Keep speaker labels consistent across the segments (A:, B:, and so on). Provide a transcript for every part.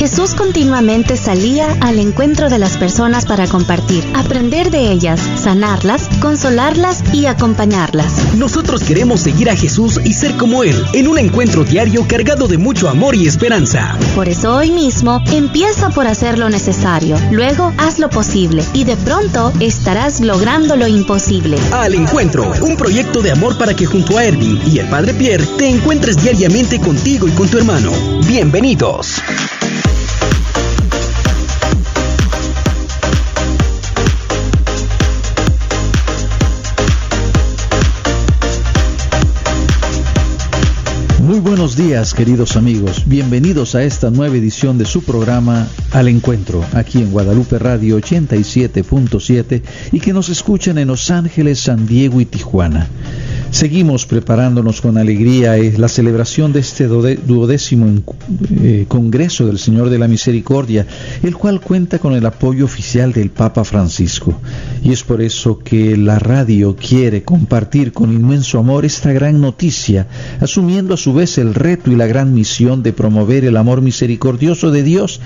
A: Jesús continuamente salía al encuentro de las personas para compartir, aprender de ellas, sanarlas, consolarlas y acompañarlas.
B: Nosotros queremos seguir a Jesús y ser como Él, en un encuentro diario cargado de mucho amor y esperanza.
A: Por eso hoy mismo empieza por hacer lo necesario, luego haz lo posible y de pronto estarás logrando lo imposible.
B: Al Encuentro, un proyecto de amor para que junto a Erwin y el Padre Pierre te encuentres diariamente contigo y con tu hermano. Bienvenidos.
C: Muy buenos días, queridos amigos. Bienvenidos a esta nueva edición de su programa Al Encuentro, aquí en Guadalupe Radio 87.7 y que nos escuchan en Los Ángeles, San Diego y Tijuana. Seguimos preparándonos con alegría la celebración de este 12º Congreso del Señor de la Misericordia, el cual cuenta con el apoyo oficial del Papa Francisco. Y es por eso que la radio quiere compartir con inmenso amor esta gran noticia, asumiendo a su vez el reto y la gran misión de promover el amor misericordioso de Dios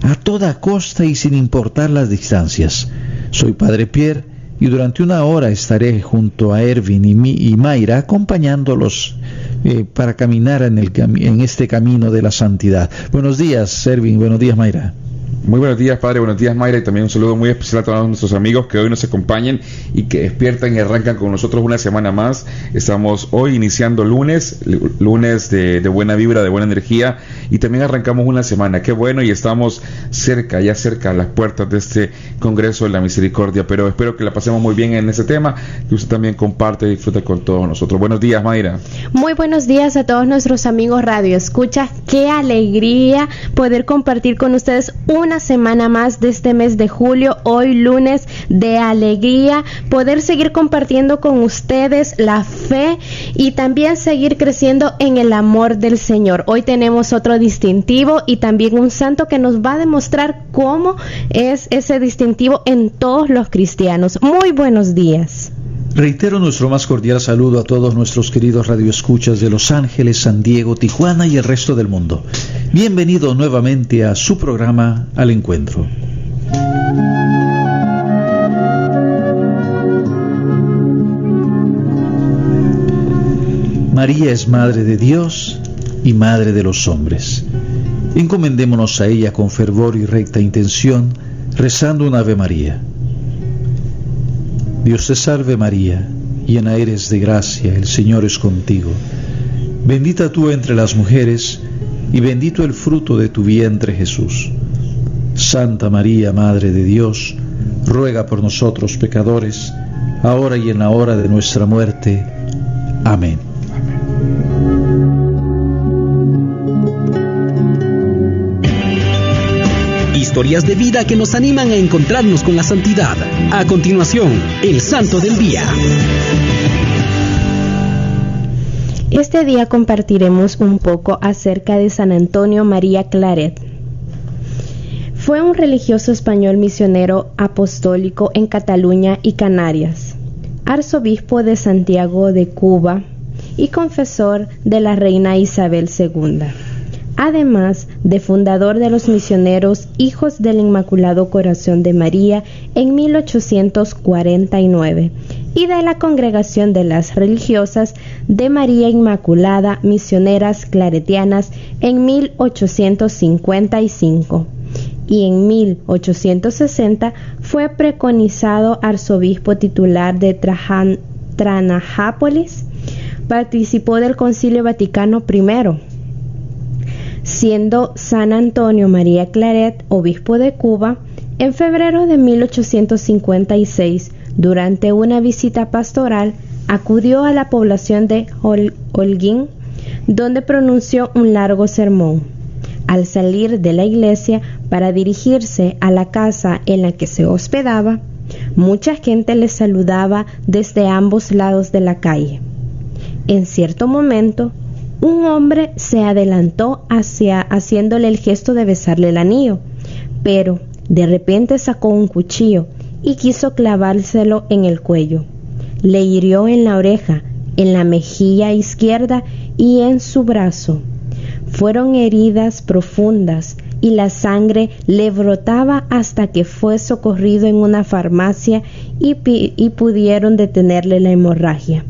C: a toda costa y sin importar las distancias. Soy Padre Pierre, y durante una hora estaré junto a Erwin y Mayra acompañándolos para caminar en este camino de la santidad. Buenos días, Erwin. Buenos días, Mayra.
D: Muy buenos días, Padre, buenos días, Mayra, y también un saludo muy especial a todos nuestros amigos que hoy nos acompañan y que despiertan y arrancan con nosotros una semana más. Estamos hoy iniciando lunes de buena vibra, de buena energía, y también arrancamos una semana. Qué bueno, y estamos cerca a las puertas de este Congreso de la Misericordia, pero espero que la pasemos muy bien en ese tema, que usted también comparte y disfrute con todos nosotros. Buenos días, Mayra.
E: Muy buenos días a todos nuestros amigos Radio Escucha. Qué alegría poder compartir con ustedes una semana más de este mes de julio, hoy lunes de alegría, poder seguir compartiendo con ustedes la fe y también seguir creciendo en el amor del Señor. Hoy tenemos otro distintivo y también un santo que nos va a demostrar cómo es ese distintivo en todos los cristianos. Muy buenos días.
C: Reitero nuestro más cordial saludo a todos nuestros queridos radioescuchas de Los Ángeles, San Diego, Tijuana y el resto del mundo. Bienvenido nuevamente a su programa Al Encuentro. María es Madre de Dios y Madre de los hombres. Encomendémonos a ella con fervor y recta intención, rezando un Ave María. Dios te salve María, llena eres de gracia, el Señor es contigo. Bendita tú entre las mujeres, y bendito el fruto de tu vientre Jesús. Santa María, Madre de Dios, ruega por nosotros pecadores, ahora y en la hora de nuestra muerte. Amén.
B: Historias de vida que nos animan a encontrarnos con la santidad. A continuación, el Santo del Día.
E: Este día compartiremos un poco acerca de San Antonio María Claret. Fue un religioso español misionero apostólico en Cataluña y Canarias, arzobispo de Santiago de Cuba y confesor de la reina Isabel II. Además de fundador de los misioneros Hijos del Inmaculado Corazón de María en 1849 y de la Congregación de las Religiosas de María Inmaculada Misioneras Claretianas en 1855. Y en 1860 fue preconizado arzobispo titular de Tranajápolis. Participó del Concilio Vaticano I. Siendo San Antonio María Claret obispo de Cuba, en febrero de 1856, durante una visita pastoral, acudió a la población de Holguín, donde pronunció un largo sermón. Al salir de la iglesia para dirigirse a la casa en la que se hospedaba, mucha gente le saludaba desde ambos lados de la calle. En cierto momento, un hombre se adelantó haciéndole el gesto de besarle el anillo, pero de repente sacó un cuchillo y quiso clavárselo en el cuello. Le hirió en la oreja, en la mejilla izquierda y en su brazo. fueron heridas profundas y la sangre le brotaba hasta que fue socorrido en una farmacia y pudieron detenerle la hemorragia.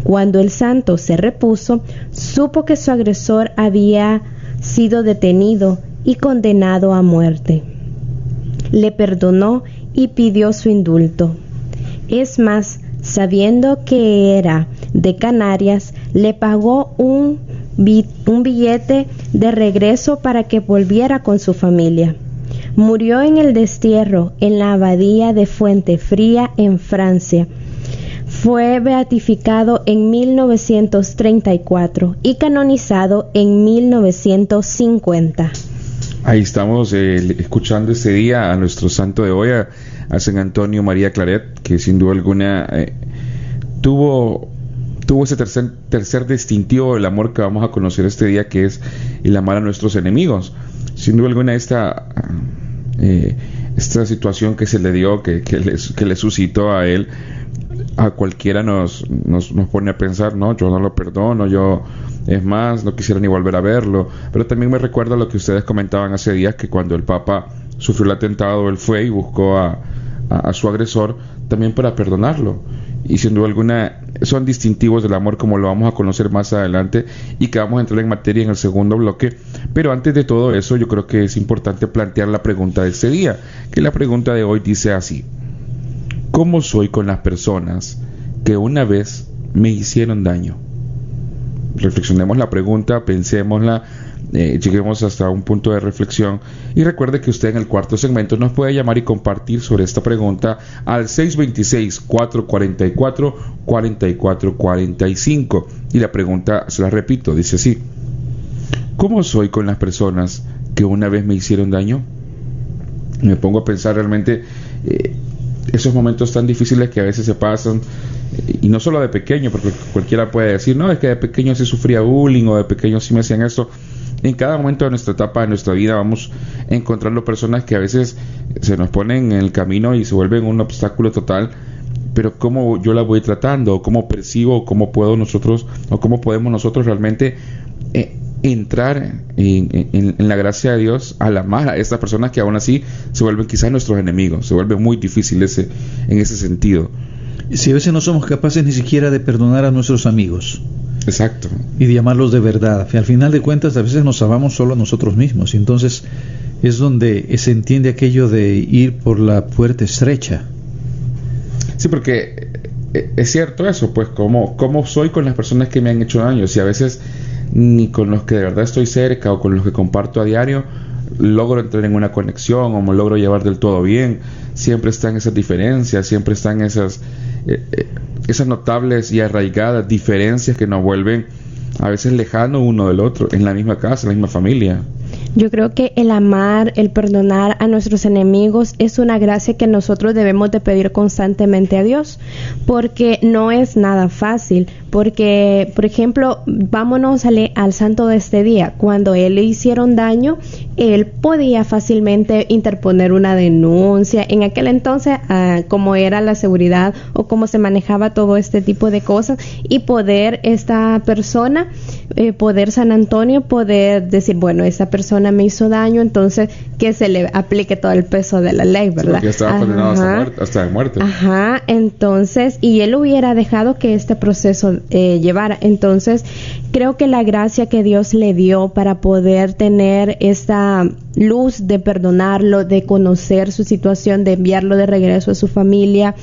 E: Cuando el santo se repuso, supo que su agresor había sido detenido y condenado a muerte. Le perdonó y pidió su indulto. Es más, sabiendo que era de Canarias, le pagó un billete de regreso para que volviera con su familia. Murió en el destierro en la abadía de Fuente Fría en Francia. Fue beatificado en 1934 y canonizado en 1950.
D: Ahí estamos escuchando este día a nuestro santo de hoy, a San Antonio María Claret, que sin duda alguna tuvo ese tercer distintivo del amor que vamos a conocer este día, que es el amar a nuestros enemigos. Sin duda alguna esta situación que se le dio, que le suscitó a él, a cualquiera nos pone a pensar, no, yo no lo perdono, es más, no quisiera ni volver a verlo. Pero también me recuerda lo que ustedes comentaban hace días, que cuando el Papa sufrió el atentado, él fue y buscó a su agresor también para perdonarlo. Y sin duda alguna son distintivos del amor, como lo vamos a conocer más adelante y que vamos a entrar en materia en el segundo bloque. Pero antes de todo eso, yo creo que es importante plantear la pregunta de este día, que la pregunta de hoy dice así: ¿cómo soy con las personas que una vez me hicieron daño? Reflexionemos la pregunta, pensémosla, lleguemos hasta un punto de reflexión, y recuerde que usted en el cuarto segmento nos puede llamar y compartir sobre esta pregunta al 626-444-4445, y la pregunta, se la repito, dice así: ¿cómo soy con las personas que una vez me hicieron daño? Me pongo a pensar realmente esos momentos tan difíciles que a veces se pasan, y no solo de pequeño, porque cualquiera puede decir, no, es que de pequeño sí sufría bullying, o de pequeño sí me hacían esto. En cada momento de nuestra etapa de nuestra vida vamos encontrando personas que a veces se nos ponen en el camino y se vuelven un obstáculo total, pero cómo yo la voy tratando, o cómo percibo, o cómo puedo nosotros, o cómo podemos nosotros realmente entrar en la gracia de Dios al amar a estas personas que aún así se vuelven quizás nuestros enemigos. Se vuelve muy difícil en ese sentido.
C: Si a veces no somos capaces ni siquiera de perdonar a nuestros amigos.
D: Exacto.
C: Y de amarlos de verdad. Al final de cuentas, a veces nos amamos solo a nosotros mismos. Y entonces es donde se entiende aquello de ir por la puerta estrecha.
D: Sí, porque es cierto eso, pues cómo soy con las personas que me han hecho daño. Si a veces ni con los que de verdad estoy cerca o con los que comparto a diario logro entrar en una conexión o me logro llevar del todo bien. Siempre están esas diferencias, siempre están esas notables y arraigadas diferencias que nos vuelven a veces lejanos uno del otro, en la misma casa, en la misma familia.
E: Yo creo que el amar, el perdonar a nuestros enemigos es una gracia que nosotros debemos de pedir constantemente a Dios, porque no es nada fácil. Porque, por ejemplo, vámonos al santo de este día. Cuando él le hicieron daño, él podía fácilmente interponer una denuncia. En aquel entonces, como era la seguridad o cómo se manejaba todo este tipo de cosas, y poder esta persona, poder San Antonio, poder decir, bueno, esta persona me hizo daño, entonces que se le aplique todo el peso de la ley, ¿verdad? Sí, porque
D: estaba condenado hasta de muerte.
E: Ajá, entonces, y él hubiera dejado que este proceso llevara. Entonces, creo que la gracia que Dios le dio para poder tener esta luz de perdonarlo, de conocer su situación, de enviarlo de regreso a su familia,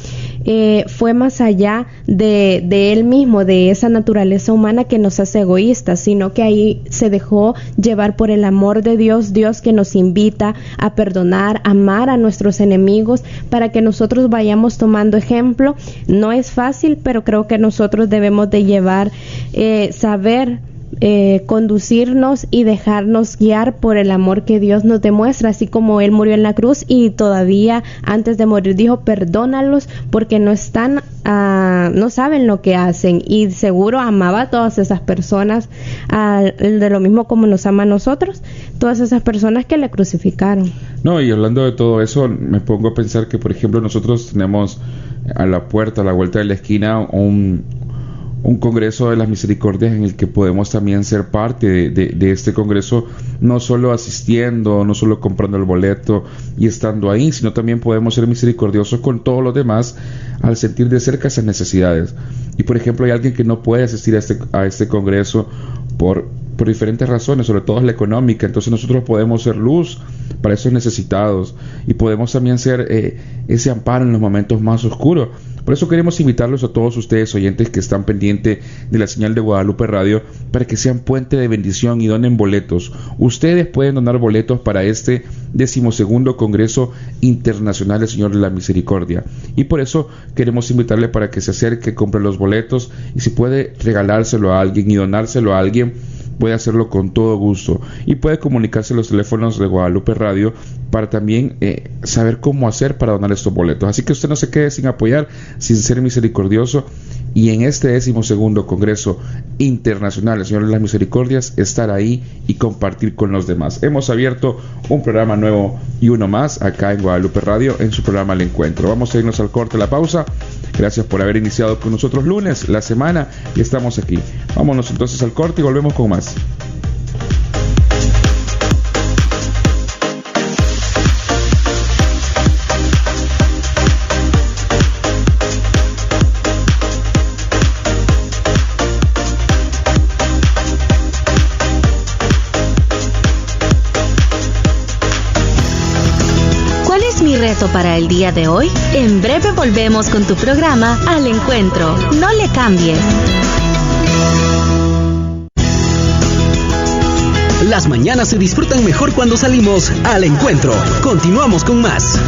E: fue más allá de él mismo, de esa naturaleza humana que nos hace egoístas, sino que ahí se dejó llevar por el amor de Dios, Dios que nos invita a perdonar, amar a nuestros enemigos, para que nosotros vayamos tomando ejemplo. No es fácil, pero creo que nosotros debemos de llevar, saber conducirnos y dejarnos guiar por el amor que Dios nos demuestra, así como Él murió en la cruz y todavía antes de morir dijo, perdónalos porque no saben lo que hacen, y seguro amaba a todas esas personas de lo mismo como nos ama a nosotros, todas esas personas que le crucificaron.
D: No, y hablando de todo eso, me pongo a pensar que, por ejemplo, nosotros tenemos a la puerta, a la vuelta de la esquina, un un Congreso de las Misericordias en el que podemos también ser parte de este Congreso, no solo asistiendo, no solo comprando el boleto y estando ahí, sino también podemos ser misericordiosos con todos los demás al sentir de cerca esas necesidades. Y por ejemplo, hay alguien que no puede asistir a este Congreso por diferentes razones, sobre todo la económica. Entonces nosotros podemos ser luz para esos necesitados y podemos también ser ese amparo en los momentos más oscuros. Por eso queremos invitarlos a todos ustedes, oyentes que están pendientes de la señal de Guadalupe Radio, para que sean puente de bendición y donen boletos. Ustedes pueden donar boletos para este 12º Congreso Internacional del Señor de la Misericordia. Y por eso queremos invitarle para que se acerque, compre los boletos, y si puede regalárselo a alguien y donárselo a alguien, puede hacerlo con todo gusto, y puede comunicarse a los teléfonos de Guadalupe Radio para también saber cómo hacer para donar estos boletos. Así que usted no se quede sin apoyar, sin ser misericordioso, y en este 12º Congreso Internacional del Señor de las Misericordias estar ahí y compartir con los demás. Hemos abierto un programa nuevo y uno más acá en Guadalupe Radio, en su programa El Encuentro. Vamos a irnos al corte, la pausa. Gracias por haber iniciado con nosotros lunes, la semana, y estamos aquí. Vámonos entonces al corte y volvemos con más.
A: Mi reto para el día de hoy. En breve volvemos con tu programa Al Encuentro. No le cambies.
B: Las mañanas se disfrutan mejor cuando salimos al encuentro. Continuamos con más.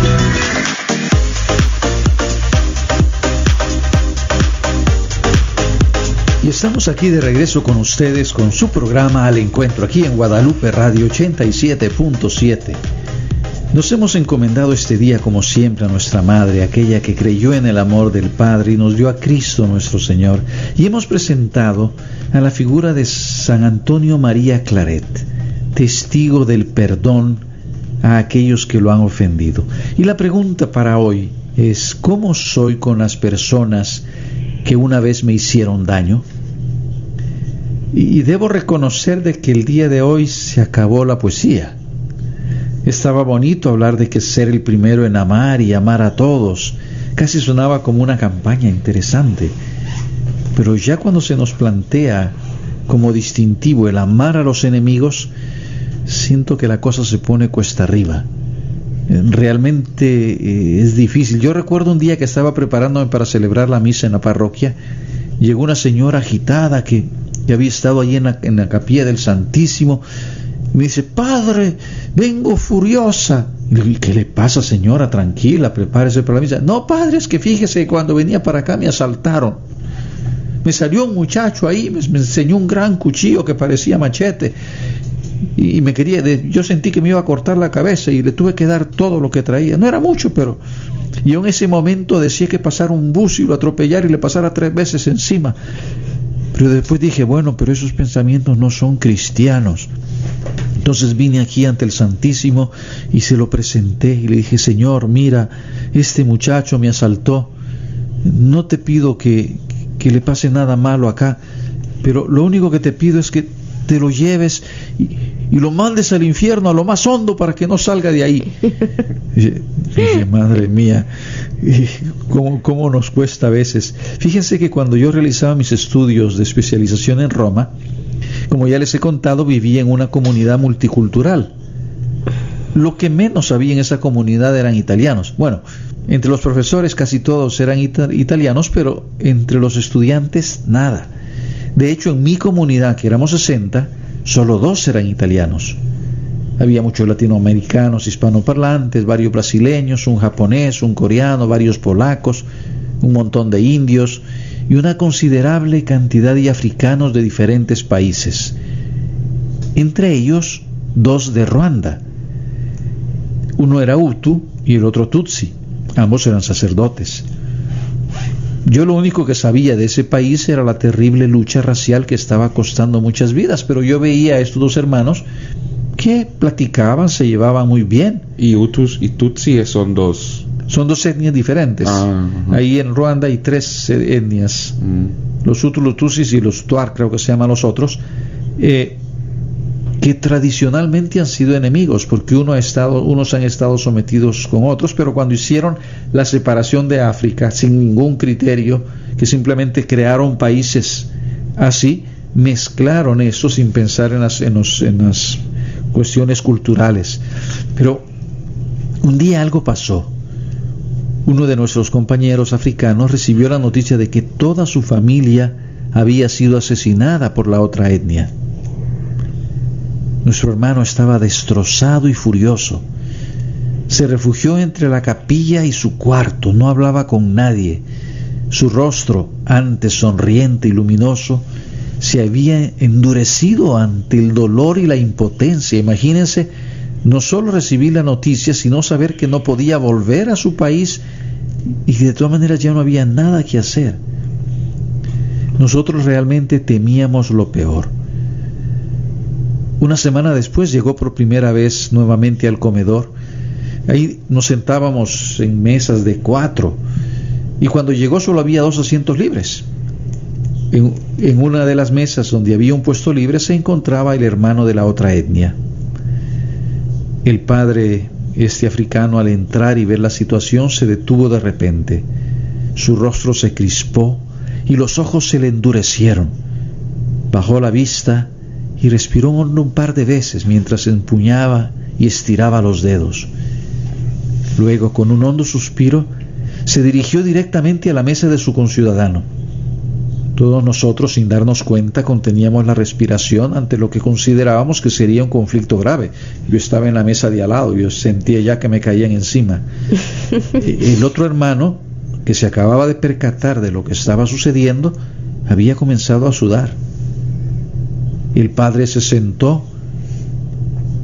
C: Y estamos aquí de regreso con ustedes con su programa Al Encuentro, aquí en Guadalupe Radio 87.7. Nos hemos encomendado este día, como siempre, a nuestra Madre, aquella que creyó en el amor del Padre y nos dio a Cristo nuestro Señor. Y hemos presentado a la figura de San Antonio María Claret, testigo del perdón a aquellos que lo han ofendido. Y la pregunta para hoy es: ¿cómo soy con las personas que una vez me hicieron daño? Y debo reconocer de que el día de hoy se acabó la poesía. Estaba bonito hablar de que ser el primero en amar y amar a todos. Casi sonaba como una campaña interesante. Pero ya cuando se nos plantea como distintivo el amar a los enemigos, siento que la cosa se pone cuesta arriba. Realmente es difícil. Yo recuerdo un día que estaba preparándome para celebrar la misa en la parroquia. Llegó una señora agitada que había estado allí en la capilla del Santísimo. Me dice: padre, vengo furiosa. Y le digo: ¿qué le pasa, señora? Tranquila, prepárese para la misa. No, padre, es que fíjese que cuando venía para acá me asaltaron. Me salió un muchacho ahí, me enseñó un gran cuchillo que parecía machete. Y me quería, yo sentí que me iba a cortar la cabeza y le tuve que dar todo lo que traía. No era mucho, pero... Y en ese momento decía que pasara un bus y lo atropellara y le pasara 3 veces encima. Pero después dije: bueno, pero esos pensamientos no son cristianos. Entonces vine aquí ante el Santísimo y se lo presenté y le dije: Señor, mira, este muchacho me asaltó. No te pido que le pase nada malo acá, pero lo único que te pido es que te lo lleves y lo mandes al infierno, a lo más hondo, para que no salga de ahí. Y dije: madre mía, ¿cómo nos cuesta a veces? Fíjense que cuando yo realizaba mis estudios de especialización en Roma, como ya les he contado, vivía en una comunidad multicultural. Lo que menos había en esa comunidad eran italianos. Bueno, entre los profesores casi todos eran italianos, pero entre los estudiantes nada. De hecho, en mi comunidad, que éramos 60, solo 2 eran italianos. Había muchos latinoamericanos, hispanoparlantes, varios brasileños, un japonés, un coreano, varios polacos, un montón de indios y una considerable cantidad de africanos de diferentes países. Entre ellos, 2 de Ruanda. Uno era Hutu y el otro Tutsi. Ambos eran sacerdotes. Yo lo único que sabía de ese país era la terrible lucha racial que estaba costando muchas vidas, pero yo veía a estos 2 hermanos que platicaban, se llevaban muy bien.
D: ¿Y Hutus y Tutsi son 2?
C: Son 2 etnias diferentes. Ahí en Ruanda hay 3 etnias. los Hutus, los Tutsis y los Tuareg, creo que se llaman los otros, que tradicionalmente han sido enemigos, porque unos han estado sometidos con otros, pero cuando hicieron la separación de África sin ningún criterio, que simplemente crearon países así, mezclaron eso sin pensar en las cuestiones culturales. Pero un día algo pasó. Uno de nuestros compañeros africanos recibió la noticia de que toda su familia había sido asesinada por la otra etnia. Nuestro hermano estaba destrozado y furioso. Se refugió entre la capilla y su cuarto, no hablaba con nadie. Su rostro, antes sonriente y luminoso, se había endurecido ante el dolor y la impotencia. Imagínense, no solo recibir la noticia, sino saber que no podía volver a su país y que de todas maneras ya no había nada que hacer. Nosotros realmente temíamos lo peor. Una semana después llegó por primera vez nuevamente al comedor. Ahí nos sentábamos en mesas de 4 y cuando llegó solo había 2 asientos libres. En una de las mesas donde había un puesto libre se encontraba el hermano de la otra etnia. El padre africano, al entrar y ver la situación, se detuvo de repente. Su rostro se crispó y los ojos se le endurecieron. Bajó la vista y respiró hondo un par de veces mientras empuñaba y estiraba los dedos. Luego, con un hondo suspiro, se dirigió directamente a la mesa de su conciudadano. Todos nosotros, sin darnos cuenta, conteníamos la respiración ante lo que considerábamos que sería un conflicto grave. Yo estaba en la mesa de al lado, yo sentía ya que me caían encima. El otro hermano, que se acababa de percatar de lo que estaba sucediendo, había comenzado a sudar. El padre se sentó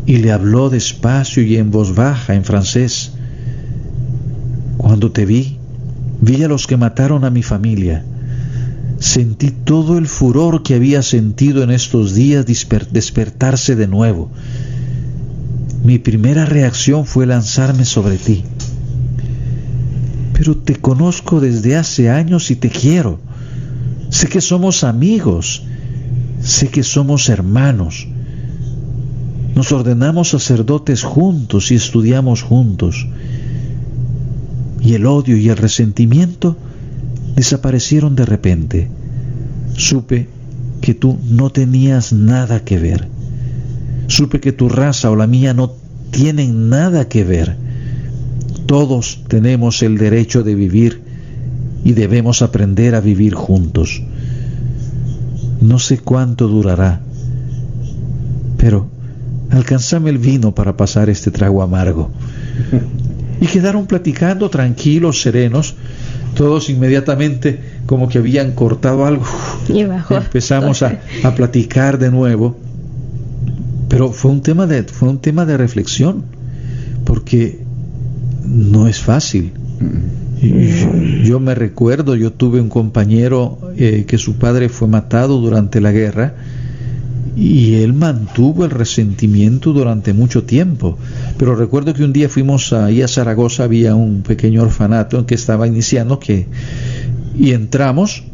C: y le habló despacio y en voz baja en francés. Cuando te vi a los que mataron a mi familia. Sentí todo el furor que había sentido en estos días despertarse de nuevo. Mi primera reacción fue lanzarme sobre ti. Pero te conozco desde hace años y te quiero. Sé que somos amigos. Sé que somos hermanos. Nos ordenamos sacerdotes juntos y estudiamos juntos. Y el odio y el resentimiento desaparecieron de repente. Supe que tú no tenías nada que ver. Supe que tu raza o la mía no tienen nada que ver. Todos tenemos el derecho de vivir y debemos aprender a vivir juntos. No sé cuánto durará, pero alcánzame el vino para pasar este trago amargo. Y quedaron platicando tranquilos, serenos. Todos inmediatamente como que habían cortado algo. Y empezamos a platicar de nuevo. Pero fue un tema de reflexión, porque no es fácil. Yo me recuerdo, yo tuve un compañero que su padre fue matado durante la guerra y él mantuvo el resentimiento durante mucho tiempo. Pero recuerdo que un día fuimos ahí a Zaragoza, había un pequeño orfanato en que estaba iniciando y entramos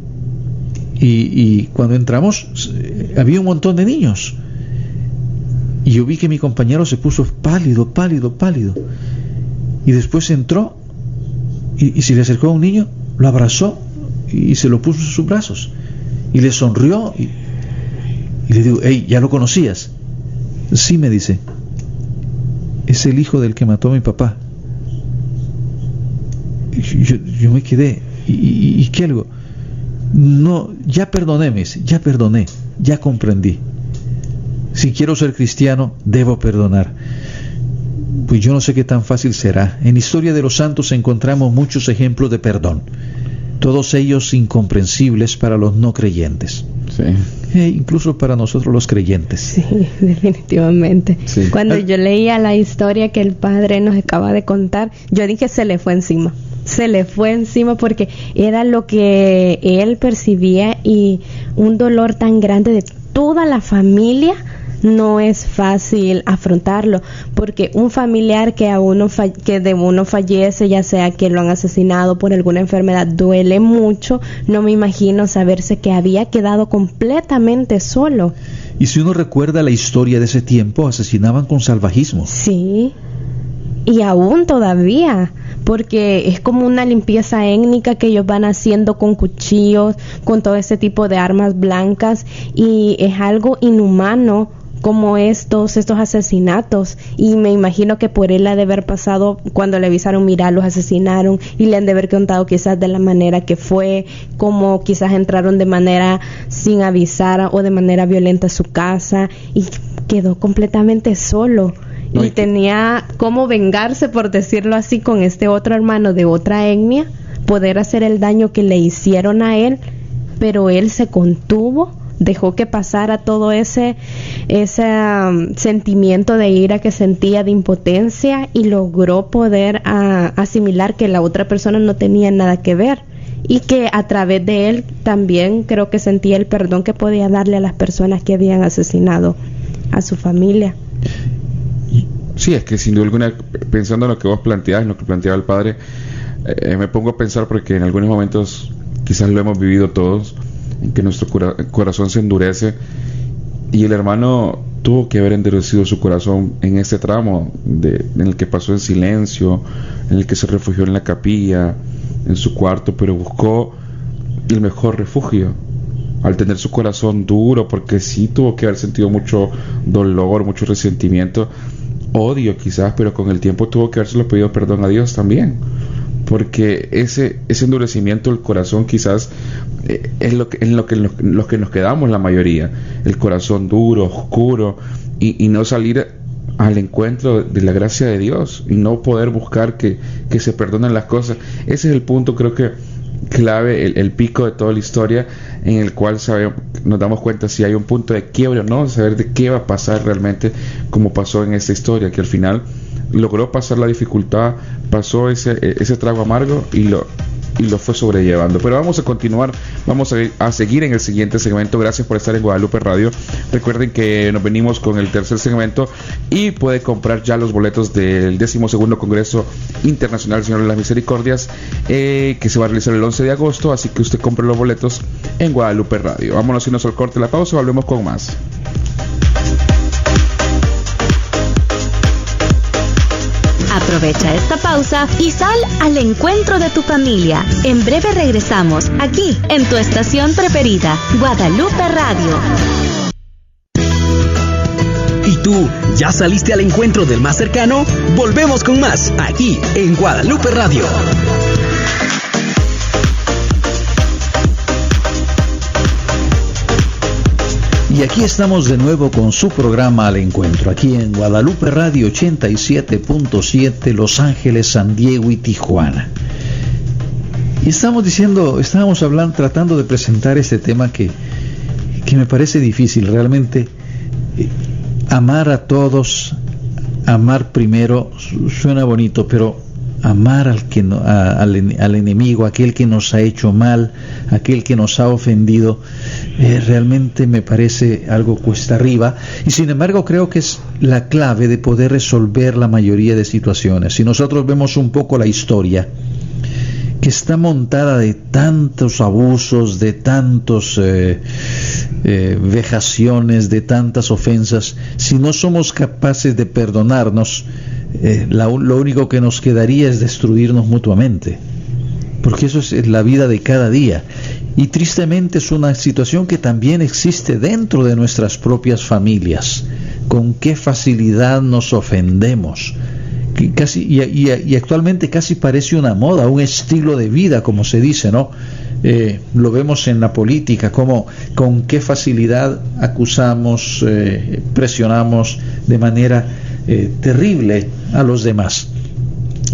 C: y cuando entramos había un montón de niños y yo vi que mi compañero se puso pálido y después entró y se le acercó a un niño, lo abrazó y se lo puso en sus brazos y le sonrió y le digo, hey, ¿ya lo conocías? Sí, me dice, es el hijo del que mató a mi papá. Yo me quedé, ¿y qué algo? No, ya perdoné, me dice, ya perdoné, ya comprendí. Si quiero ser cristiano, debo perdonar. Pues yo no sé qué tan fácil será. En la historia de los santos encontramos muchos ejemplos de perdón, todos ellos incomprensibles para los no creyentes. Sí. Incluso para nosotros los creyentes.
E: Sí, definitivamente. Sí. Cuando yo leía la historia que el padre nos acaba de contar, yo dije se le fue encima porque era lo que él percibía y un dolor tan grande de toda la familia no es fácil afrontarlo, porque un familiar que de uno fallece, ya sea que lo han asesinado por alguna enfermedad, duele mucho. No me imagino saberse que había quedado completamente solo.
C: Y si uno recuerda la historia de ese tiempo, asesinaban con salvajismo.
E: Sí, y aún todavía, porque es como una limpieza étnica que ellos van haciendo con cuchillos, con todo ese tipo de armas blancas, y es algo inhumano como estos asesinatos. Y me imagino que por él ha de haber pasado cuando le avisaron, mira, los asesinaron, y le han de haber contado quizás de la manera que fue, como quizás entraron de manera sin avisar o de manera violenta a su casa, y quedó completamente solo. No, y tenía cómo vengarse, por decirlo así, con este otro hermano de otra etnia, poder hacer el daño que le hicieron a él, pero él se contuvo, dejó que pasara todo ese sentimiento de ira que sentía, de impotencia, y logró poder asimilar que la otra persona no tenía nada que ver, y que a través de él también creo que sentía el perdón que podía darle a las personas que habían asesinado a su familia.
D: Sí, es que sin duda alguna, pensando en lo que vos planteás, en lo que planteaba el padre, me pongo a pensar, porque en algunos momentos quizás lo hemos vivido todos, en que nuestro corazón se endurece, y el hermano tuvo que haber endurecido su corazón en este tramo en el que pasó en silencio, en el que se refugió en la capilla, en su cuarto, pero buscó el mejor refugio al tener su corazón duro, porque sí tuvo que haber sentido mucho dolor, mucho resentimiento, odio quizás, pero con el tiempo tuvo que habérselo pedido perdón a Dios también, porque ese endurecimiento del corazón quizás es lo que nos quedamos la mayoría, el corazón duro, oscuro, y no salir al encuentro de la gracia de Dios, y no poder buscar que se perdonen las cosas. Ese es el punto, creo que clave, el pico de toda la historia, en el cual nos damos cuenta si hay un punto de quiebre o no, saber de qué va a pasar realmente, como pasó en esta historia, que al final logró pasar la dificultad, pasó ese trago amargo y lo fue sobrellevando. Pero vamos a continuar, vamos a seguir en el siguiente segmento. Gracias por estar en Guadalupe Radio. Recuerden que nos venimos con el tercer segmento, y puede comprar ya los boletos del 12º Congreso Internacional Señor de las Misericordias, que se va a realizar el 11 de agosto, así que usted compre los boletos en Guadalupe Radio. Vámonos, irnos al corte, la pausa, volvemos con más.
A: Aprovecha esta pausa y sal al encuentro de tu familia. En breve regresamos, aquí, en tu estación preferida, Guadalupe Radio.
B: ¿Y tú, ya saliste al encuentro del más cercano? Volvemos con más, aquí, en Guadalupe Radio.
C: Y aquí estamos de nuevo con su programa Al Encuentro, aquí en Guadalupe Radio 87.7, Los Ángeles, San Diego y Tijuana. Y estábamos hablando, tratando de presentar este tema que me parece difícil, realmente. Amar a todos, amar primero, suena bonito, pero amar al enemigo, aquel que nos ha hecho mal, aquel que nos ha ofendido, realmente me parece algo cuesta arriba, y sin embargo creo que es la clave de poder resolver la mayoría de situaciones. Si nosotros vemos un poco la historia, que está montada de tantos abusos, de tantos vejaciones, de tantas ofensas, si no somos capaces de perdonarnos, lo único que nos quedaría es destruirnos mutuamente, porque eso es la vida de cada día. Y tristemente es una situación que también existe dentro de nuestras propias familias. Con qué facilidad nos ofendemos, y actualmente casi parece una moda, un estilo de vida, como se dice, ¿no? Lo vemos en la política, como con qué facilidad acusamos, presionamos de manera terrible a los demás.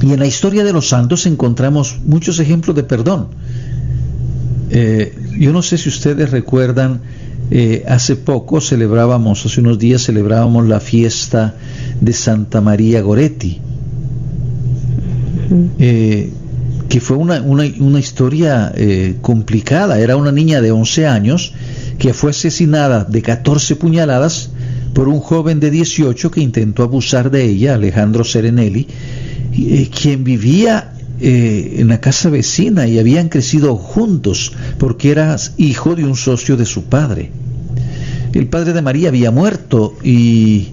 C: Y en la historia de los santos encontramos muchos ejemplos de perdón. Yo no sé si ustedes recuerdan, hace unos días celebrábamos la fiesta de Santa María Goretti, que fue una historia complicada. Era una niña de 11 años que fue asesinada de 14 puñaladas por un joven de 18 que intentó abusar de ella, Alejandro Serenelli, quien vivía en la casa vecina y habían crecido juntos porque era hijo de un socio de su padre. El padre de María había muerto y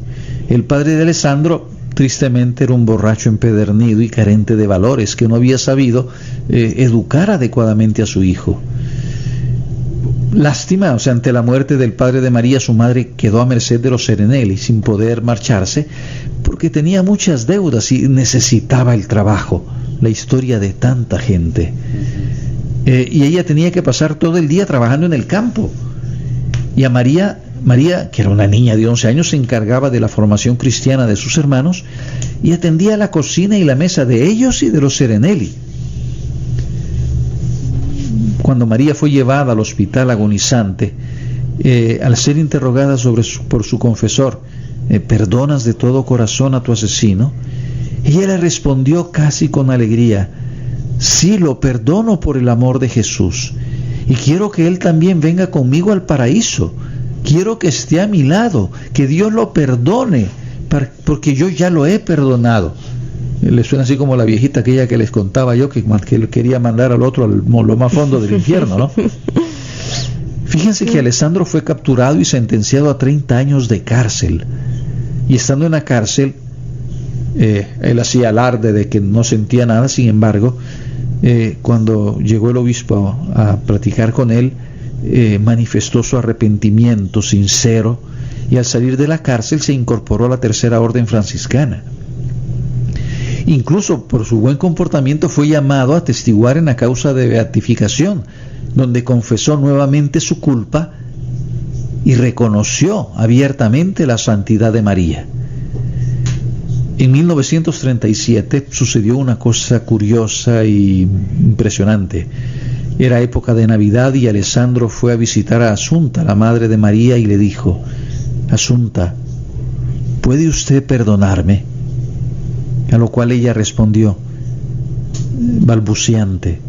C: el padre de Alessandro tristemente era un borracho empedernido y carente de valores que no había sabido educar adecuadamente a su hijo. Lástima, ante la muerte del padre de María, su madre quedó a merced de los Serenelli sin poder marcharse porque tenía muchas deudas y necesitaba el trabajo. La historia de tanta gente. Y ella tenía que pasar todo el día trabajando en el campo. Y a María, que era una niña de 11 años, se encargaba de la formación cristiana de sus hermanos y atendía la cocina y la mesa de ellos y de los Serenelli. Cuando María fue llevada al hospital agonizante, al ser interrogada por su confesor, ¿perdonas de todo corazón a tu asesino? Ella le respondió casi con alegría: sí, lo perdono por el amor de Jesús, y quiero que Él también venga conmigo al paraíso. Quiero que esté a mi lado, que Dios lo perdone, porque yo ya lo he perdonado. Le suena así como la viejita aquella que les contaba yo, que quería mandar al otro a lo más fondo del infierno, ¿no? Fíjense que Alessandro fue capturado y sentenciado a 30 años de cárcel. Y estando en la cárcel, él hacía alarde de que no sentía nada. Sin embargo, cuando llegó el obispo a platicar con él, manifestó su arrepentimiento sincero y al salir de la cárcel se incorporó a la Tercera Orden Franciscana. Incluso por su buen comportamiento fue llamado a testiguar en la causa de beatificación, donde confesó nuevamente su culpa y reconoció abiertamente la santidad de María. En 1937 sucedió una cosa curiosa y impresionante. Era época de Navidad y Alessandro fue a visitar a Asunta, la madre de María, y le dijo: Asunta, ¿puede usted perdonarme? A lo cual ella respondió, balbuciante: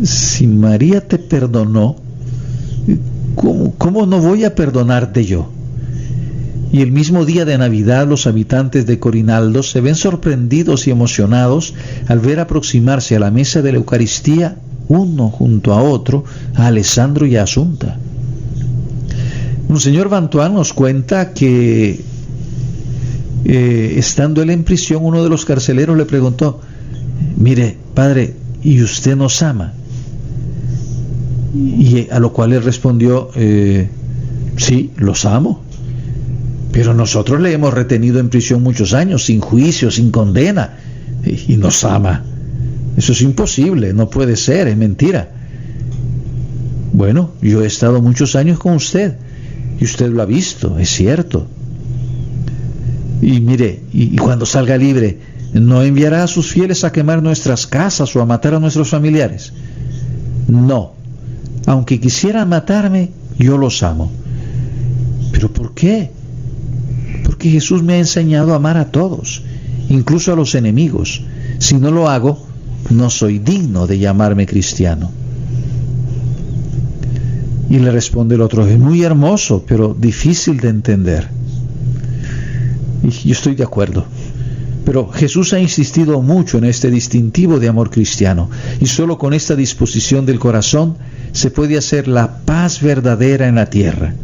C: si María te perdonó, ¿cómo no voy a perdonarte yo? Y el mismo día de Navidad los habitantes de Corinaldo se ven sorprendidos y emocionados al ver aproximarse a la mesa de la Eucaristía, uno junto a otro, a Alessandro y a Asunta. Monseñor Vantuán nos cuenta que estando él en prisión, uno de los carceleros le preguntó: mire, padre, ¿y usted nos ama? Y a lo cual él respondió: sí, los amo, pero nosotros le hemos retenido en prisión muchos años, sin juicio, sin condena, y nos ama. Eso es imposible, no puede ser, es mentira. Bueno, yo he estado muchos años con usted, y usted lo ha visto, es cierto. Y mire, y cuando salga libre, ¿no enviará a sus fieles a quemar nuestras casas o a matar a nuestros familiares? No, aunque quisieran matarme, yo los amo. ¿Pero por qué? Porque Jesús me ha enseñado a amar a todos, incluso a los enemigos. Si no lo hago, no soy digno de llamarme cristiano. Y le responde el otro: es muy hermoso, pero difícil de entender. Y yo estoy de acuerdo, pero Jesús ha insistido mucho en este distintivo de amor cristiano, y solo con esta disposición del corazón se puede hacer la paz verdadera en la tierra.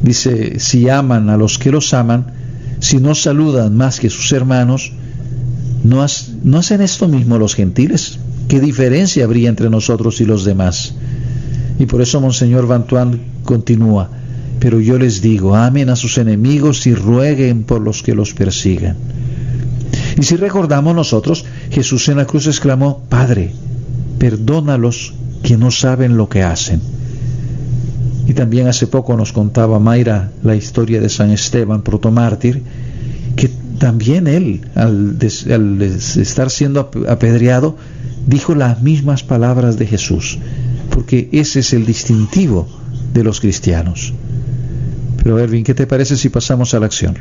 C: Dice: si aman a los que los aman, si no saludan más que sus hermanos, ¿no hacen esto mismo los gentiles? ¿Qué diferencia habría entre nosotros y los demás? Y por eso Monseñor Vantuán continúa: pero yo les digo, amen a sus enemigos y rueguen por los que los persigan. Y si recordamos nosotros, Jesús en la cruz exclamó: Padre, perdónalos, que no saben lo que hacen. Y también hace poco nos contaba Mayra la historia de San Esteban, protomártir, que también él, al estar siendo apedreado, dijo las mismas palabras de Jesús, porque ese es el distintivo de los cristianos. Pero Erwin, ¿qué te parece si pasamos a la acción?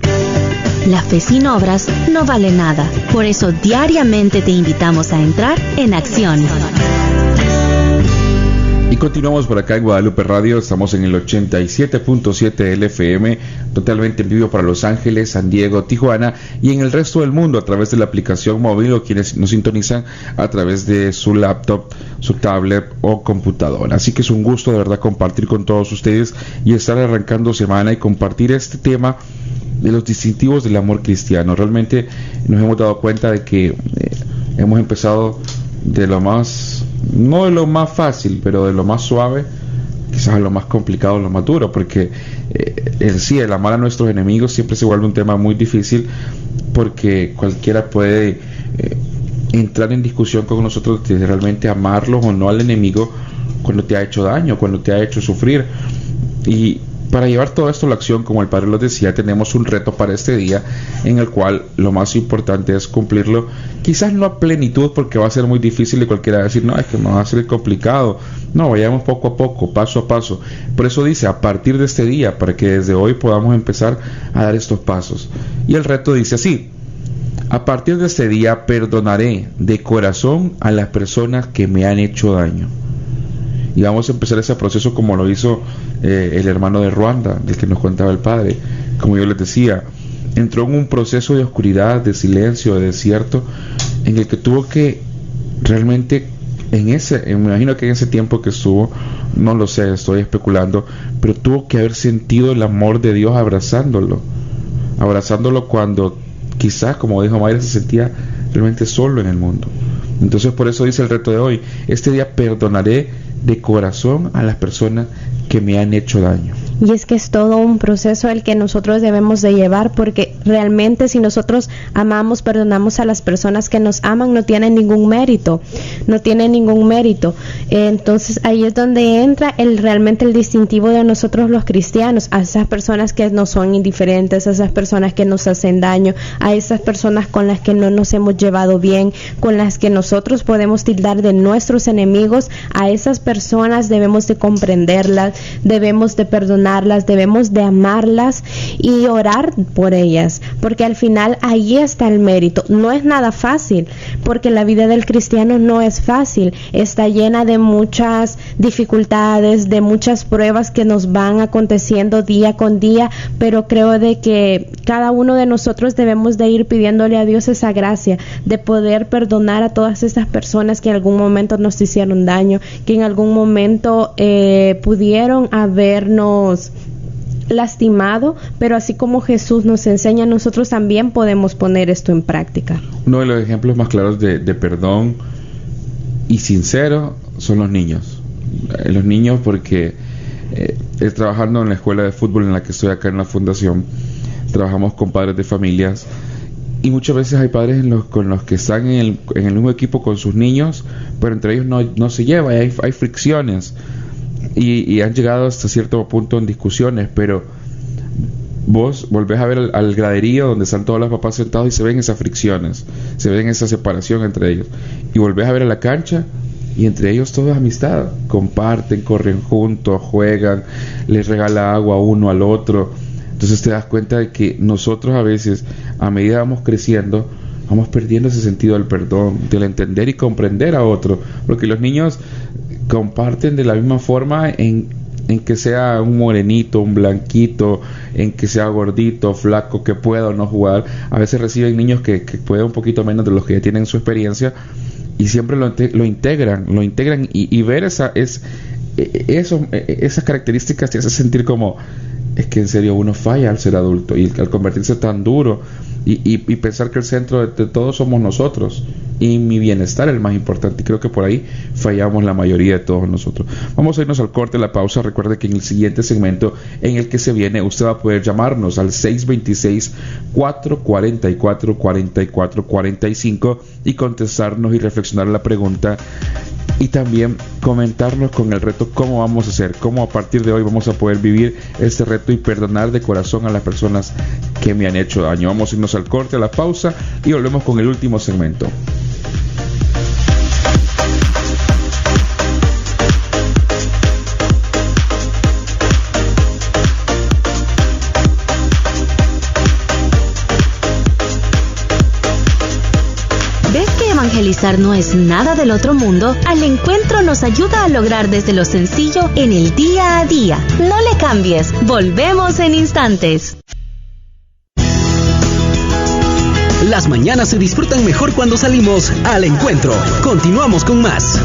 A: La fe sin obras no vale nada. Por eso diariamente te invitamos a entrar en acción.
D: Y continuamos por acá en Guadalupe Radio, estamos en el 87.7 LFM, totalmente en vivo para Los Ángeles, San Diego, Tijuana y en el resto del mundo a través de la aplicación móvil o quienes nos sintonizan a través de su laptop, su tablet o computadora. Así que es un gusto de verdad compartir con todos ustedes y estar arrancando semana y compartir este tema de los distintivos del amor cristiano. Realmente nos hemos dado cuenta de que hemos empezado de lo más, no de lo más fácil, pero de lo más suave, quizás a lo más complicado, lo más duro, porque el amar a nuestros enemigos siempre se vuelve un tema muy difícil, porque cualquiera puede entrar en discusión con nosotros de realmente amarlos o no al enemigo cuando te ha hecho daño, cuando te ha hecho sufrir. Y para llevar todo esto a la acción, como el Padre lo decía, tenemos un reto para este día en el cual lo más importante es cumplirlo, quizás no a plenitud porque va a ser muy difícil y cualquiera va a decir, no, es que me va a ser complicado. No, vayamos poco a poco, paso a paso. Por eso dice, a partir de este día, para que desde hoy podamos empezar a dar estos pasos. Y el reto dice así: a partir de este día perdonaré de corazón a las personas que me han hecho daño. Y vamos a empezar ese proceso como lo hizo el hermano de Ruanda, del que nos contaba el Padre. Como yo les decía, entró en un proceso de oscuridad, de silencio, de desierto, en el que tuvo que realmente, me imagino que en ese tiempo que estuvo, no lo sé, estoy especulando, pero tuvo que haber sentido el amor de Dios abrazándolo cuando quizás, como dijo Mayra, se sentía realmente solo en el mundo. Entonces por eso dice el reto de hoy: este día perdonaré de corazón a las personas que me han hecho daño.
E: Y es que es todo un proceso el que nosotros debemos de llevar, porque realmente si nosotros amamos, perdonamos a las personas que nos aman, no tienen ningún mérito. Entonces ahí es donde entra realmente el distintivo de nosotros los cristianos, a esas personas que nos son indiferentes, a esas personas que nos hacen daño, a esas personas con las que no nos hemos llevado bien, con las que nosotros podemos tildar de nuestros enemigos. A esas personas debemos de comprenderlas, debemos de perdonarlas, debemos de amarlas y orar por ellas, porque al final ahí está el mérito. No es nada fácil, porque la vida del cristiano no es fácil, está llena de muchas dificultades, de muchas pruebas que nos van aconteciendo día con día, pero creo de que cada uno de nosotros debemos de ir pidiéndole a Dios esa gracia de poder perdonar a todas esas personas que en algún momento nos hicieron daño, que en algún momento pudieron habernos lastimado, pero así como Jesús nos enseña, nosotros también podemos poner esto en práctica.
D: Uno de los ejemplos más claros de perdón y sincero son los niños. Los niños, porque trabajando en la escuela de fútbol en la que estoy acá en la fundación, trabajamos con padres de familias y muchas veces hay padres con los que están en el mismo equipo con sus niños, pero entre ellos no se lleva, hay fricciones. Y han llegado hasta cierto punto en discusiones, pero vos volvés a ver al graderío donde están todos los papás sentados y se ven esas fricciones, se ven esa separación entre ellos, y volvés a ver a la cancha y entre ellos todo es amistad, comparten, corren juntos, juegan, les regala agua uno al otro. Entonces te das cuenta de que nosotros a veces, a medida que vamos creciendo, vamos perdiendo ese sentido del perdón, del entender y comprender a otro, porque los niños comparten de la misma forma en que sea un morenito, un blanquito, en que sea gordito, flaco, que pueda o no jugar. A veces reciben niños que pueden un poquito menos de los que ya tienen su experiencia y siempre lo integran y ver esas características te hace sentir como, es que en serio uno falla al ser adulto y al convertirse tan duro y pensar que el centro de todo somos nosotros y mi bienestar es el más importante, y creo que por ahí fallamos la mayoría de todos nosotros. Vamos a irnos al corte, la pausa. Recuerde que en el siguiente segmento en el que se viene usted va a poder llamarnos al 626-444-4445 y contestarnos y reflexionar la pregunta, y también comentarnos con el reto cómo vamos a hacer, cómo a partir de hoy vamos a poder vivir este reto y perdonar de corazón a las personas que me han hecho daño. Vamos a irnos al corte, a la pausa, y volvemos con el último segmento.
A: evangelizar no es nada del otro mundo, Al Encuentro nos ayuda a lograr desde lo sencillo en el día a día. No le cambies, volvemos en instantes.
B: Las mañanas se disfrutan mejor cuando salimos al encuentro. Continuamos con más.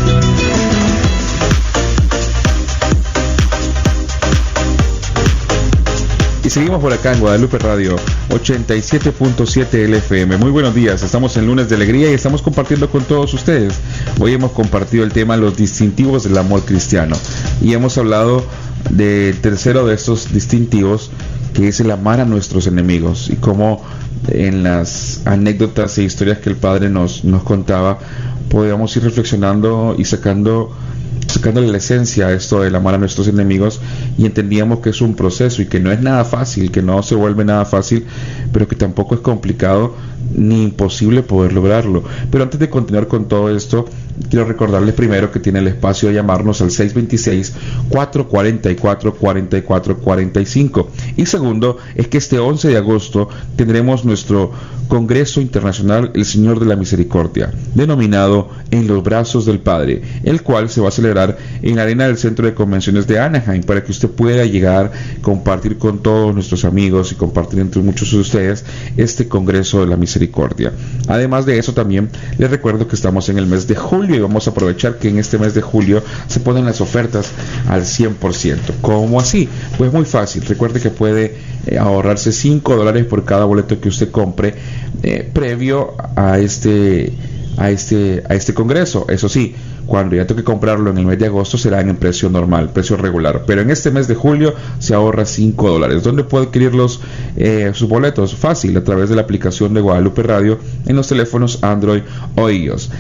D: Y seguimos por acá en Guadalupe Radio 87.7 LFM. Muy buenos días, estamos en lunes de alegría y estamos compartiendo con todos ustedes. Hoy hemos compartido el tema los distintivos del amor cristiano y hemos hablado del tercero de estos distintivos, que es el amar a nuestros enemigos, y cómo en las anécdotas e historias que el Padre nos contaba podíamos ir reflexionando y sacándole la esencia a esto del amar a nuestros enemigos, y entendíamos que es un proceso y que no es nada fácil, que no se vuelve nada fácil, pero que tampoco es complicado ni imposible poder lograrlo. Pero antes de continuar con todo esto, quiero recordarles primero que tiene el espacio de llamarnos al 626-444-4445, y segundo es que este 11 de agosto tendremos nuestro Congreso Internacional El Señor de la Misericordia, denominado En los Brazos del Padre, el cual se va a celebrar en la arena del Centro de Convenciones de Anaheim, para que usted pueda llegar, compartir con todos nuestros amigos y compartir entre muchos de ustedes este Congreso de la Misericordia. Además de eso, también les recuerdo que estamos en el mes de julio y vamos a aprovechar que en este mes de julio se ponen las ofertas al 100%. ¿Cómo así? Pues muy fácil. Recuerde que puede ahorrarse $5 por cada boleto que usted compre previo a este congreso. Eso sí, cuando ya toque comprarlo en el mes de agosto serán en precio normal, precio regular, pero en este mes de julio se ahorra $5. ¿Dónde puede adquirir sus boletos? Fácil, a través de la aplicación de Guadalupe Radio en los teléfonos Android o iOS.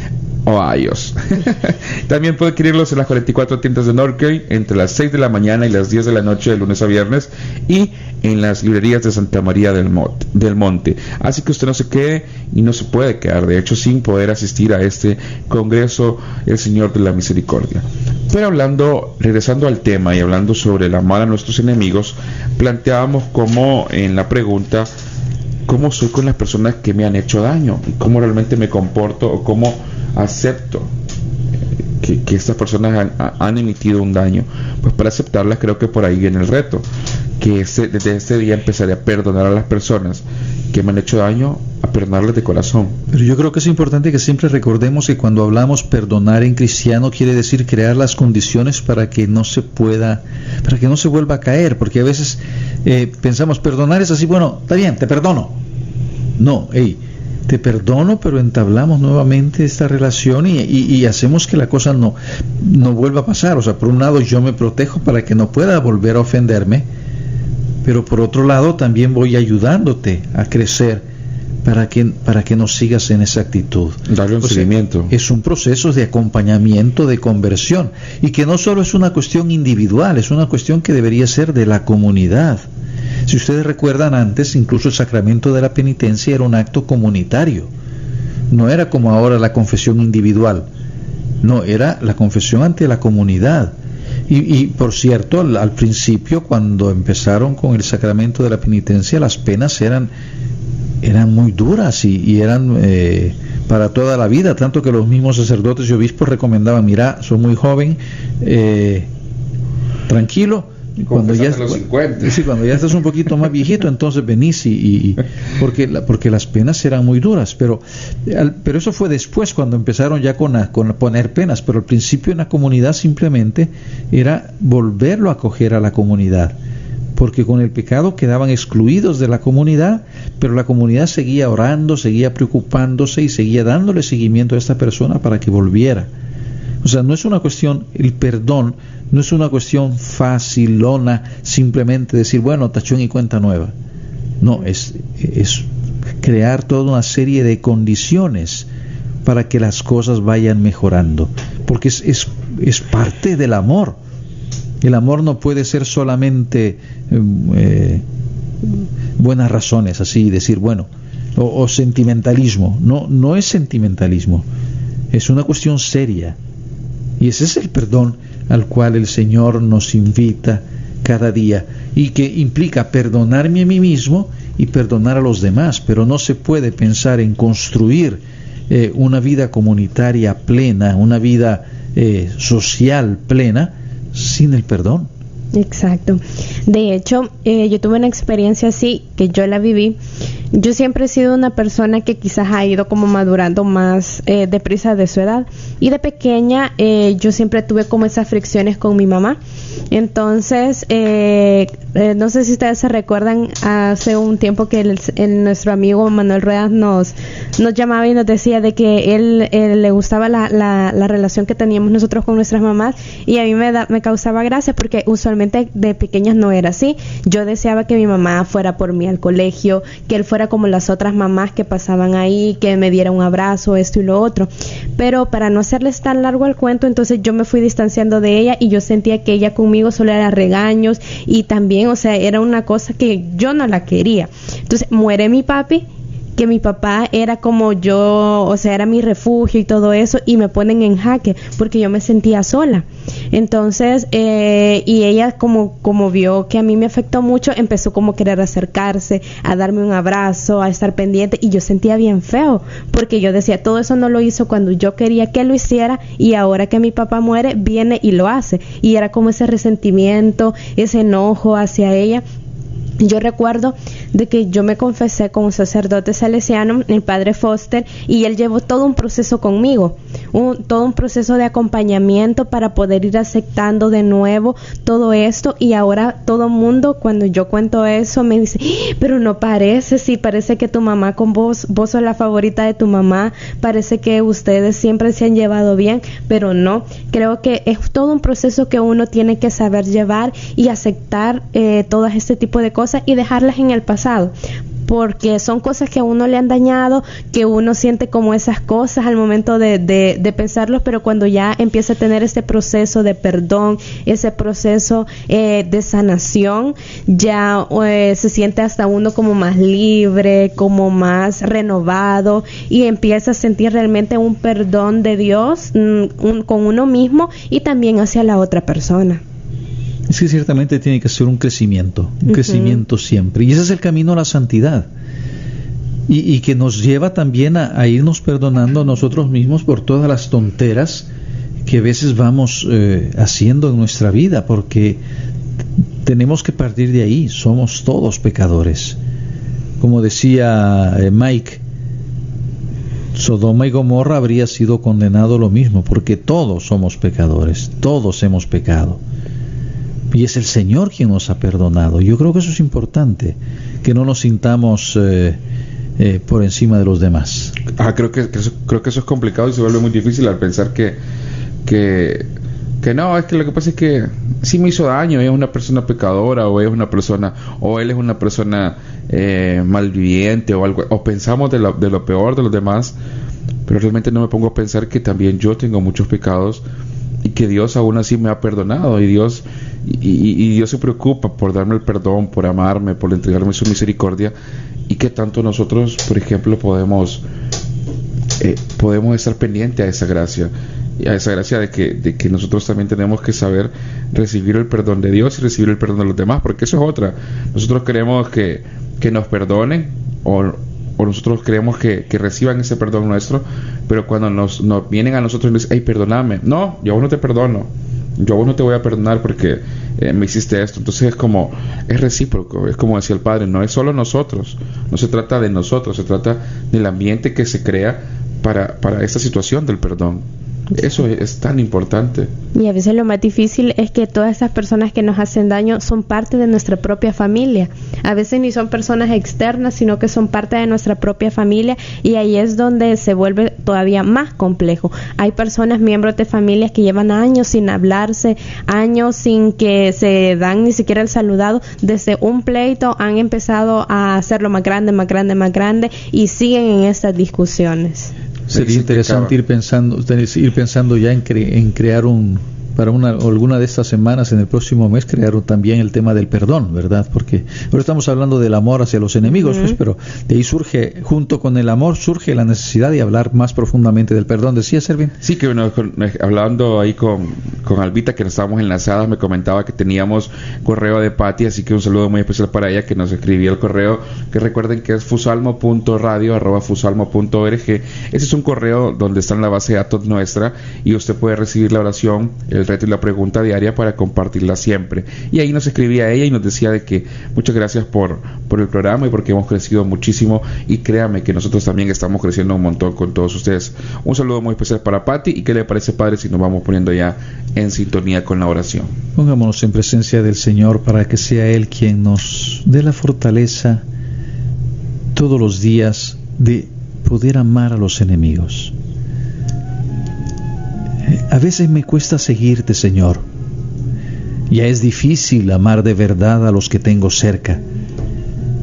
D: También puede adquirirlos en las 44 tiendas de Norquay entre las 6 de la mañana y las 10 de la noche de lunes a viernes, y en las librerías de Santa María del Monte. Así que usted no se quede y no se puede quedar, de hecho, sin poder asistir a este Congreso El Señor de la Misericordia. Pero regresando al tema y hablando sobre el amar a nuestros enemigos, planteábamos cómo en la pregunta: ¿cómo soy con las personas que me han hecho daño? ¿Y cómo realmente me comporto o cómo acepto que estas personas han emitido un daño? Pues para aceptarlas, creo que por ahí viene el reto, que desde este día empezaré a perdonar a las personas que me han hecho daño, a perdonarles de corazón.
C: Pero yo creo que es importante que siempre recordemos que cuando hablamos perdonar en cristiano, quiere decir crear las condiciones para que no se vuelva a caer, porque a veces pensamos perdonar es así, bueno, está bien, te perdono. No, te perdono, pero entablamos nuevamente esta relación y hacemos que la cosa no vuelva a pasar. O sea, por un lado yo me protejo para que no pueda volver a ofenderme, pero por otro lado también voy ayudándote a crecer para que no sigas en esa actitud.
D: Darle un seguimiento.
C: Es un proceso de acompañamiento, de conversión, y que no solo es una cuestión individual, es una cuestión que debería ser de la comunidad. Si ustedes recuerdan, antes incluso el sacramento de la penitencia era un acto comunitario, no era como ahora la confesión individual, no, era la confesión ante la comunidad. Y por cierto, al principio, cuando empezaron con el sacramento de la penitencia, las penas eran muy duras y eran para toda la vida, tanto que los mismos sacerdotes y obispos recomendaban: mira, soy muy joven, tranquilo, cuando ya estás un poquito más viejito, entonces venís porque las penas eran muy duras, pero eso fue después, cuando empezaron ya con poner penas. Pero al principio en la comunidad simplemente era volverlo a acoger a la comunidad, porque con el pecado quedaban excluidos de la comunidad, pero la comunidad seguía orando, seguía preocupándose y seguía dándole seguimiento a esta persona para que volviera. O sea, no es una cuestión, el perdón no es una cuestión facilona, simplemente decir, bueno, tachón y cuenta nueva. No, es crear toda una serie de condiciones para que las cosas vayan mejorando, porque es parte del amor. El amor no puede ser solamente buenas razones, así decir, bueno, o sentimentalismo. No es sentimentalismo, es una cuestión seria. Y ese es el perdón al cual el Señor nos invita cada día, y que implica perdonarme a mí mismo y perdonar a los demás. Pero no se puede pensar en construir una vida comunitaria plena, una vida social plena, sin el perdón.
E: Exacto. De hecho, yo tuve una experiencia así, que yo la viví. Yo siempre he sido una persona que quizás ha ido como madurando más deprisa de su edad. Y de pequeña yo siempre tuve como esas fricciones con mi mamá. Entonces, no sé si ustedes se recuerdan, hace un tiempo que nuestro amigo Manuel Ruedas nos llamaba y nos decía de que él le gustaba la relación que teníamos nosotros con nuestras mamás, y a mí me causaba gracia porque usualmente de pequeñas no era así. Yo deseaba que mi mamá fuera por mí al colegio, que él fuera como las otras mamás que pasaban ahí, que me diera un abrazo, esto y lo otro. Pero para no hacerles tan largo el cuento, entonces yo me fui distanciando de ella y yo sentía que ella conmigo solo era regaños, y también, o sea, era una cosa que yo no la quería. Entonces muere mi papi, que mi papá era como yo, o sea, era mi refugio y todo eso, y me ponen en jaque porque yo me sentía sola. Entonces, y ella como vio que a mí me afectó mucho, empezó como a querer acercarse, a darme un abrazo, a estar pendiente, y yo sentía bien feo, porque yo decía, todo eso no lo hizo cuando yo quería que lo hiciera, y ahora que mi papá muere, viene y lo hace. Y era como ese resentimiento, ese enojo hacia ella. Yo recuerdo de que yo me confesé con un sacerdote salesiano, el padre Foster, y él llevó todo un proceso conmigo, todo un proceso de acompañamiento para poder ir aceptando de nuevo todo esto. Y ahora todo mundo, cuando yo cuento eso, me dice, pero no parece, sí, parece que tu mamá con vos sos la favorita de tu mamá, parece que ustedes siempre se han llevado bien, pero no. Creo que es todo un proceso que uno tiene que saber llevar y aceptar todo este tipo de cosas y dejarlas en el pasado, porque son cosas que a uno le han dañado, que uno siente como esas cosas al momento de pensarlos, pero cuando ya empieza a tener este proceso de perdón, ese proceso de sanación, ya se siente hasta uno como más libre, como más renovado, y empieza a sentir realmente un perdón de Dios con uno mismo y también hacia la otra persona.
C: Es que ciertamente tiene que ser un crecimiento siempre, y ese es el camino a la santidad, y que nos lleva también a irnos perdonando a nosotros mismos por todas las tonteras que a veces vamos haciendo en nuestra vida, porque tenemos que partir de ahí. Somos todos pecadores, como decía Mike. Sodoma y Gomorra habría sido condenado lo mismo, porque todos somos pecadores, todos hemos pecado. Y es el Señor quien nos ha perdonado. Yo creo que eso es importante, que no nos sintamos por encima de los demás.
D: Creo que eso es complicado y se vuelve muy difícil al pensar que no, es que lo que pasa es que sí me hizo daño, ella es una persona pecadora, o él es una persona malviviente o algo, o pensamos de lo peor de los demás, pero realmente no me pongo a pensar que también yo tengo muchos pecados y que Dios aún así me ha perdonado, y Dios se preocupa por darme el perdón, por amarme, por entregarme su misericordia, y que tanto nosotros, por ejemplo, podemos estar pendientes a esa gracia de que nosotros también tenemos que saber recibir el perdón de Dios y recibir el perdón de los demás, porque eso es otra. Nosotros queremos que nos perdonen, o nosotros queremos que reciban ese perdón nuestro, pero cuando nos vienen a nosotros y nos dicen, hey, perdóname, no, yo aún no te perdono, yo aún no te voy a perdonar porque me hiciste esto. Entonces es recíproco, es como decía el Padre, no es solo nosotros, no se trata de nosotros, se trata del ambiente que se crea para esta situación del perdón. Eso es tan importante.
E: Y a veces lo más difícil es que todas esas personas que nos hacen daño son parte de nuestra propia familia. A veces ni son personas externas, sino que son parte de nuestra propia familia, y ahí es donde se vuelve todavía más complejo. Hay personas, miembros de familias, que llevan años sin hablarse, años sin que se dan ni siquiera el saludado. Desde un pleito han empezado a hacerlo más grande, y siguen en estas discusiones.
C: Sería interesante ir pensando ya en crear un para alguna de estas semanas, en el próximo mes, crearon también el tema del perdón, ¿verdad? Porque ahora estamos hablando del amor hacia los enemigos, pues, pero de ahí surge, junto con el amor, surge la necesidad de hablar más profundamente del perdón. ¿Decía, Servin?
D: Sí, que bueno, hablando ahí con Albita, que nos estábamos enlazadas, me comentaba que teníamos correo de Patti, así que un saludo muy especial para ella, que nos escribió el correo, que recuerden que es fusalmo.radio@fusalmo.org. Ese es un correo donde está en la base de datos nuestra, y usted puede recibir la oración, el reto y la pregunta diaria para compartirla siempre. Y ahí nos escribía ella y nos decía de que muchas gracias por el programa y porque hemos crecido muchísimo, y créame que nosotros también estamos creciendo un montón con todos ustedes. Un saludo muy especial para Patti. ¿Y qué le parece, padre, si nos vamos poniendo ya en sintonía con la oración?
C: Pongámonos en presencia del Señor para que sea Él quien nos dé la fortaleza todos los días de poder amar a los enemigos. A veces me cuesta seguirte, Señor. Ya es difícil amar de verdad a los que tengo cerca,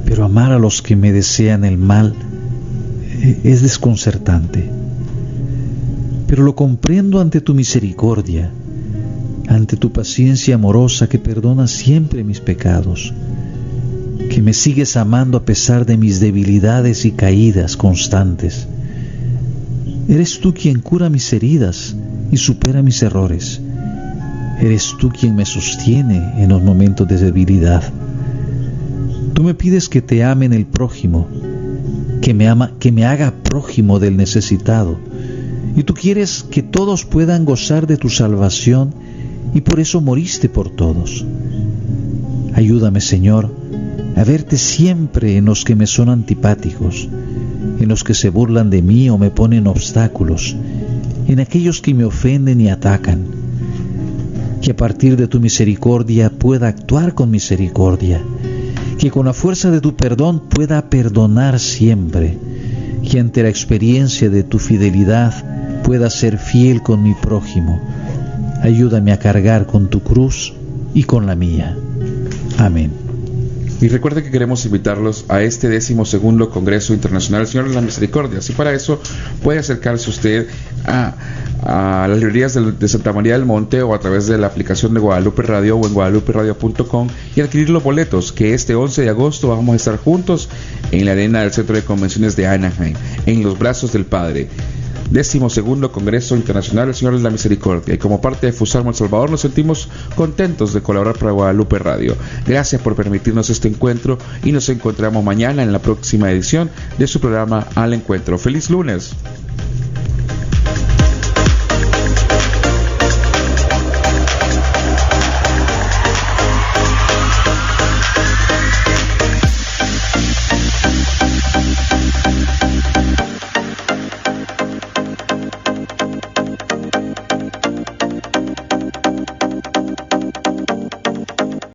C: pero amar a los que me desean el mal es desconcertante. Pero lo comprendo ante tu misericordia, ante tu paciencia amorosa que perdona siempre mis pecados, que me sigues amando a pesar de mis debilidades y caídas constantes. Eres tú quien cura mis heridas y supera mis errores. Eres tú quien me sostiene en los momentos de debilidad. Tú me pides que te ame en el prójimo, que me haga prójimo del necesitado. Y tú quieres que todos puedan gozar de tu salvación, y por eso moriste por todos. Ayúdame, Señor, a verte siempre en los que me son antipáticos, en los que se burlan de mí o me ponen obstáculos, en aquellos que me ofenden y atacan. Que a partir de tu misericordia pueda actuar con misericordia, que con la fuerza de tu perdón pueda perdonar siempre, que ante la experiencia de tu fidelidad pueda ser fiel con mi prójimo. Ayúdame a cargar con tu cruz y con la mía. Amén.
D: Y recuerde que queremos invitarlos a este 12º Congreso Internacional del Señor de las Misericordias, y para eso puede acercarse usted a las librerías de Santa María del Monte, o a través de la aplicación de Guadalupe Radio o en guadaluperadio.com, y adquirir los boletos, que este 11 de agosto vamos a estar juntos en la arena del Centro de Convenciones de Anaheim, en los brazos del Padre. 12º Congreso Internacional del Señor de la Misericordia, y como parte de Fusalmo El Salvador nos sentimos contentos de colaborar para Guadalupe Radio. Gracias por permitirnos este encuentro, y nos encontramos mañana en la próxima edición de su programa Al Encuentro. ¡Feliz lunes!